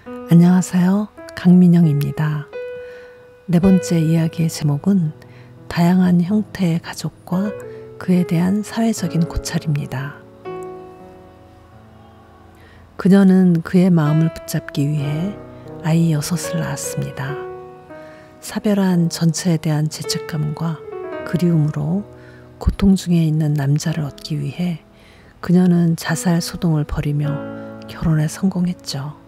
안녕하세요. 강민영입니다. 네 번째 이야기의 제목은 다양한 형태의 가족과 그에 대한 사회적인 고찰입니다. 그녀는 그의 마음을 붙잡기 위해 아이 6을 낳았습니다. 사별한 전처에 대한 죄책감과 그리움으로 고통 중에 있는 남자를 얻기 위해 그녀는 자살 소동을 벌이며 결혼에 성공했죠.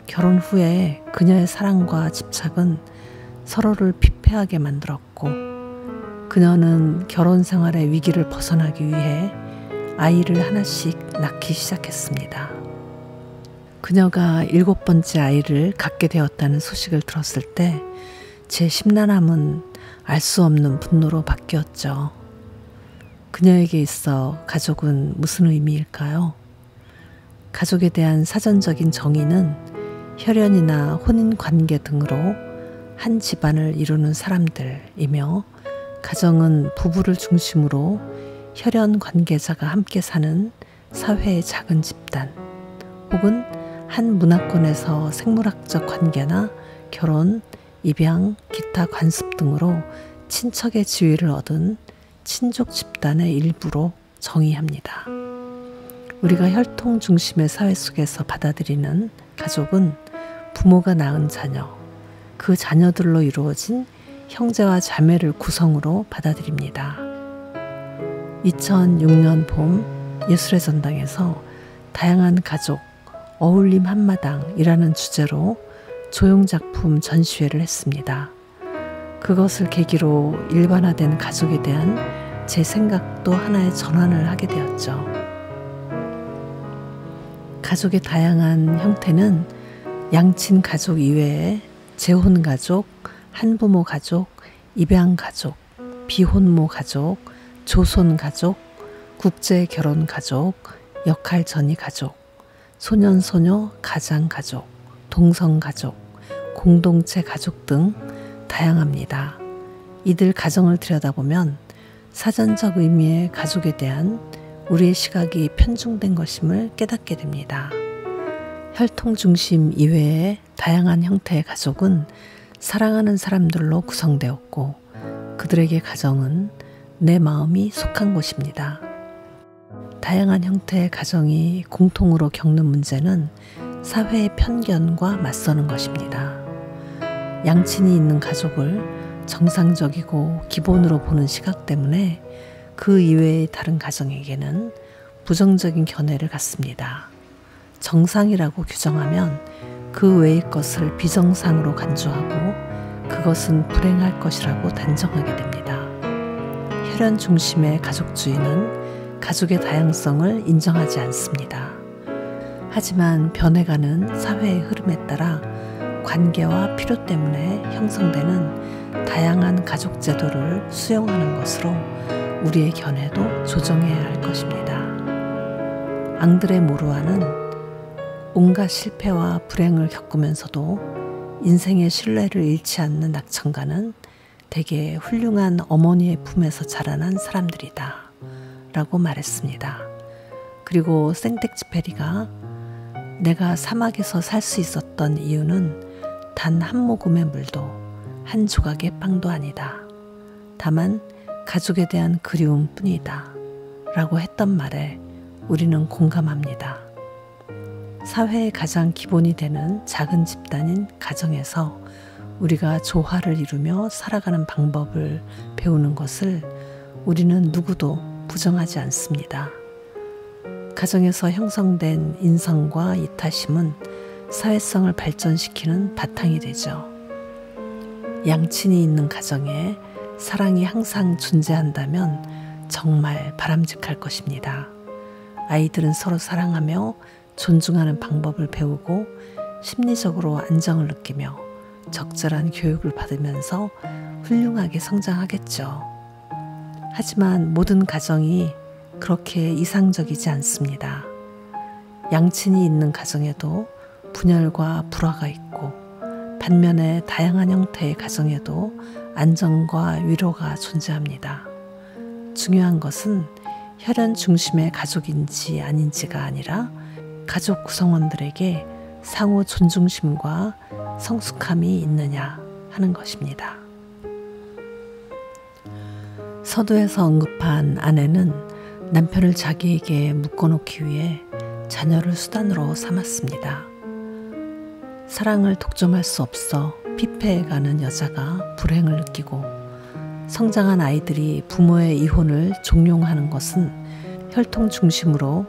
결혼 후에 그녀의 사랑과 집착은 서로를 피폐하게 만들었고, 그녀는 결혼 생활의 위기를 벗어나기 위해 아이를 하나씩 낳기 시작했습니다. 그녀가 7번째 아이를 갖게 되었다는 소식을 들었을 때 제 심란함은 알 수 없는 분노로 바뀌었죠. 그녀에게 있어 가족은 무슨 의미일까요? 가족에 대한 사전적인 정의는 혈연이나 혼인관계 등으로 한 집안을 이루는 사람들이며, 가정은 부부를 중심으로 혈연 관계자가 함께 사는 사회의 작은 집단, 혹은 한 문화권에서 생물학적 관계나 결혼, 입양, 기타 관습 등으로 친척의 지위를 얻은 친족 집단의 일부로 정의합니다. 우리가 혈통 중심의 사회 속에서 받아들이는 가족은 부모가 낳은 자녀, 그 자녀들로 이루어진 형제와 자매를 구성으로 받아들입니다. 2006년 봄 예술의 전당에서 다양한 가족, 어울림 한마당이라는 주제로 조형작품 전시회를 했습니다. 그것을 계기로 일반화된 가족에 대한 제 생각도 하나의 전환을 하게 되었죠. 가족의 다양한 형태는 양친 가족 이외에 재혼 가족, 한부모 가족, 입양 가족, 비혼모 가족, 조손 가족, 국제 결혼 가족, 역할 전이 가족, 소년 소녀 가장 가족, 동성 가족, 공동체 가족 등 다양합니다. 이들 가정을 들여다보면 사전적 의미의 가족에 대한 우리의 시각이 편중된 것임을 깨닫게 됩니다. 혈통 중심 이외의 다양한 형태의 가족은 사랑하는 사람들로 구성되었고, 그들에게 가정은 내 마음이 속한 곳입니다. 다양한 형태의 가정이 공통으로 겪는 문제는 사회의 편견과 맞서는 것입니다. 양친이 있는 가족을 정상적이고 기본으로 보는 시각 때문에 그 이외의 다른 가정에게는 부정적인 견해를 갖습니다. 정상이라고 규정하면 그 외의 것을 비정상으로 간주하고 그것은 불행할 것이라고 단정하게 됩니다. 혈연 중심의 가족주의는 가족의 다양성을 인정하지 않습니다. 하지만 변해가는 사회의 흐름에 따라 관계와 필요 때문에 형성되는 다양한 가족 제도를 수용하는 것으로 우리의 견해도 조정해야 할 것입니다. 앙드레 모루아는 온갖 실패와 불행을 겪으면서도 인생의 신뢰를 잃지 않는 낙천가는 대개 훌륭한 어머니의 품에서 자라난 사람들이다 라고 말했습니다. 그리고 생텍쥐페리가 내가 사막에서 살 수 있었던 이유는 단 한 모금의 물도 한 조각의 빵도 아니다. 다만 가족에 대한 그리움 뿐이다 라고 했던 말에 우리는 공감합니다. 사회의 가장 기본이 되는 작은 집단인 가정에서 우리가 조화를 이루며 살아가는 방법을 배우는 것을 우리는 누구도 부정하지 않습니다. 가정에서 형성된 인성과 이타심은 사회성을 발전시키는 바탕이 되죠. 양친이 있는 가정에 사랑이 항상 존재한다면 정말 바람직할 것입니다. 아이들은 서로 사랑하며 존중하는 방법을 배우고 심리적으로 안정을 느끼며 적절한 교육을 받으면서 훌륭하게 성장하겠죠. 하지만 모든 가정이 그렇게 이상적이지 않습니다. 양친이 있는 가정에도 분열과 불화가 있고, 반면에 다양한 형태의 가정에도 안정과 위로가 존재합니다. 중요한 것은 혈연 중심의 가족인지 아닌지가 아니라 가족 구성원들에게 상호 존중심과 성숙함이 있느냐 하는 것입니다. 서두에서 언급한 아내는 남편을 자기에게 묶어놓기 위해 자녀를 수단으로 삼았습니다. 사랑을 독점할 수 없어 피폐해가는 여자가 불행을 느끼고 성장한 아이들이 부모의 이혼을 종용하는 것은 혈통 중심으로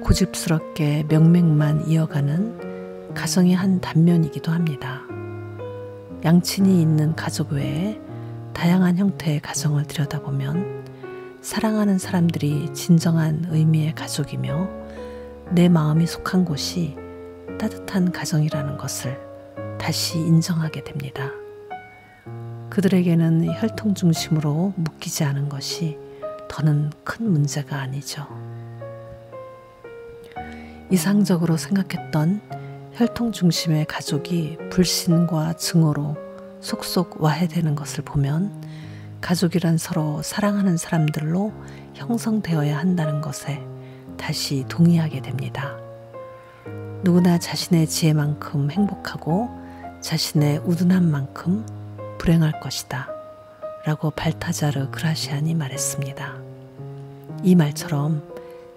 고집스럽게 명맥만 이어가는 가정의 한 단면이기도 합니다. 양친이 있는 가족 외에 다양한 형태의 가정을 들여다보면 사랑하는 사람들이 진정한 의미의 가족이며 내 마음이 속한 곳이 따뜻한 가정이라는 것을 다시 인정하게 됩니다. 그들에게는 혈통 중심으로 묶이지 않은 것이 더는 큰 문제가 아니죠. 이상적으로 생각했던 혈통 중심의 가족이 불신과 증오로 속속 와해되는 것을 보면 가족이란 서로 사랑하는 사람들로 형성되어야 한다는 것에 다시 동의하게 됩니다. 누구나 자신의 지혜만큼 행복하고 자신의 우둔함만큼 불행할 것이다 라고 발타자르 그라시안이 말했습니다. 이 말처럼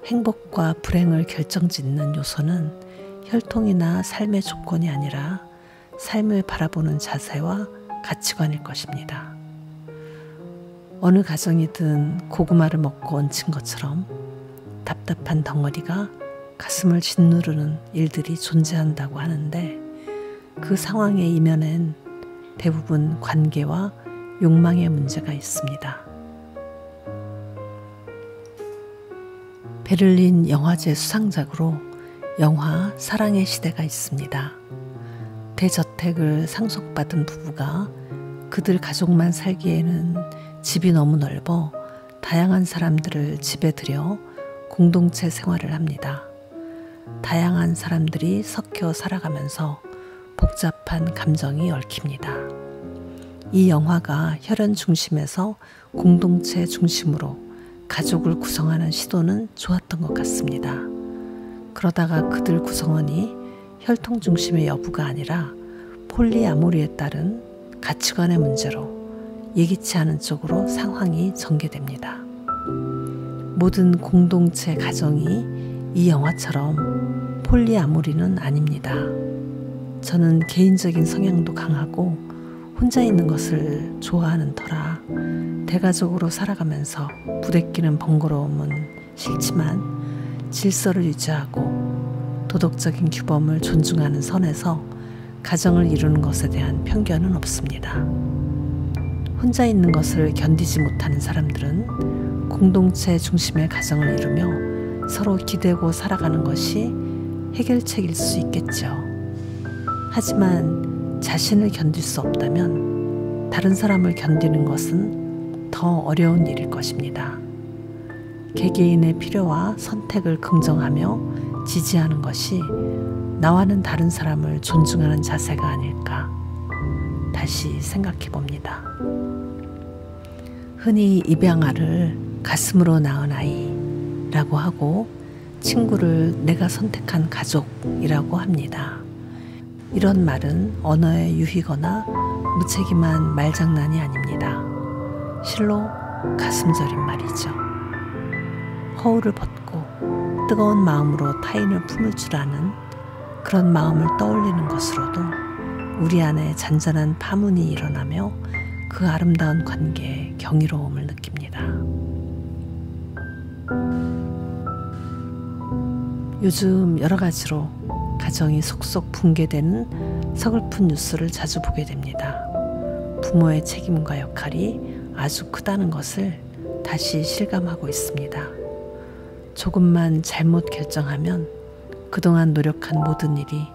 행복과 불행을 결정짓는 요소는 혈통이나 삶의 조건이 아니라 삶을 바라보는 자세와 가치관일 것입니다. 어느 가정이든 고구마를 먹고 얹힌 것처럼 답답한 덩어리가 가슴을 짓누르는 일들이 존재한다고 하는데 그 상황의 이면엔 대부분 관계와 욕망의 문제가 있습니다. 베를린 영화제 수상작으로 영화 사랑의 시대가 있습니다. 대저택을 상속받은 부부가 그들 가족만 살기에는 집이 너무 넓어 다양한 사람들을 집에 들여 공동체 생활을 합니다. 다양한 사람들이 섞여 살아가면서 복잡한 감정이 얽힙니다. 이 영화가 혈연 중심에서 공동체 중심으로 가족을 구성하는 시도는 좋았던 것 같습니다. 그러다가 그들 구성원이 혈통 중심의 여부가 아니라 폴리아모리에 따른 가치관의 문제로 예기치 않은 쪽으로 상황이 전개됩니다. 모든 공동체 가정이 이 영화처럼 폴리아모리는 아닙니다. 저는 개인적인 성향도 강하고 혼자 있는 것을 좋아하는 터라 대가족으로 살아가면서 부대끼는 번거로움은 싫지만 질서를 유지하고 도덕적인 규범을 존중하는 선에서 가정을 이루는 것에 대한 편견은 없습니다. 혼자 있는 것을 견디지 못하는 사람들은 공동체 중심의 가정을 이루며 서로 기대고 살아가는 것이 해결책일 수 있겠죠. 하지만 자신을 견딜 수 없다면 다른 사람을 견디는 것은 더 어려운 일일 것입니다. 개개인의 필요와 선택을 긍정하며 지지하는 것이 나와는 다른 사람을 존중하는 자세가 아닐까 다시 생각해 봅니다. 흔히 입양아를 가슴으로 낳은 아이라고 하고 친구를 내가 선택한 가족이라고 합니다. 이런 말은 언어의 유희거나 무책임한 말장난이 아닙니다. 실로 가슴 저린 말이죠. 허울을 벗고 뜨거운 마음으로 타인을 품을 줄 아는 그런 마음을 떠올리는 것으로도 우리 안에 잔잔한 파문이 일어나며 그 아름다운 관계에 경이로움을 느낍니다. 요즘 여러 가지로 가정이 속속 붕괴되는 서글픈 뉴스를 자주 보게 됩니다. 부모의 책임과 역할이 아주 크다는 것을 다시 실감하고 있습니다. 조금만 잘못 결정하면 그동안 노력한 모든 일이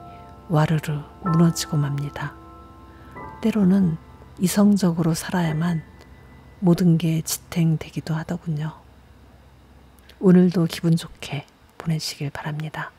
와르르 무너지고 맙니다. 때로는 이성적으로 살아야만 모든 게 지탱되기도 하더군요. 오늘도 기분 좋게 보내시길 바랍니다.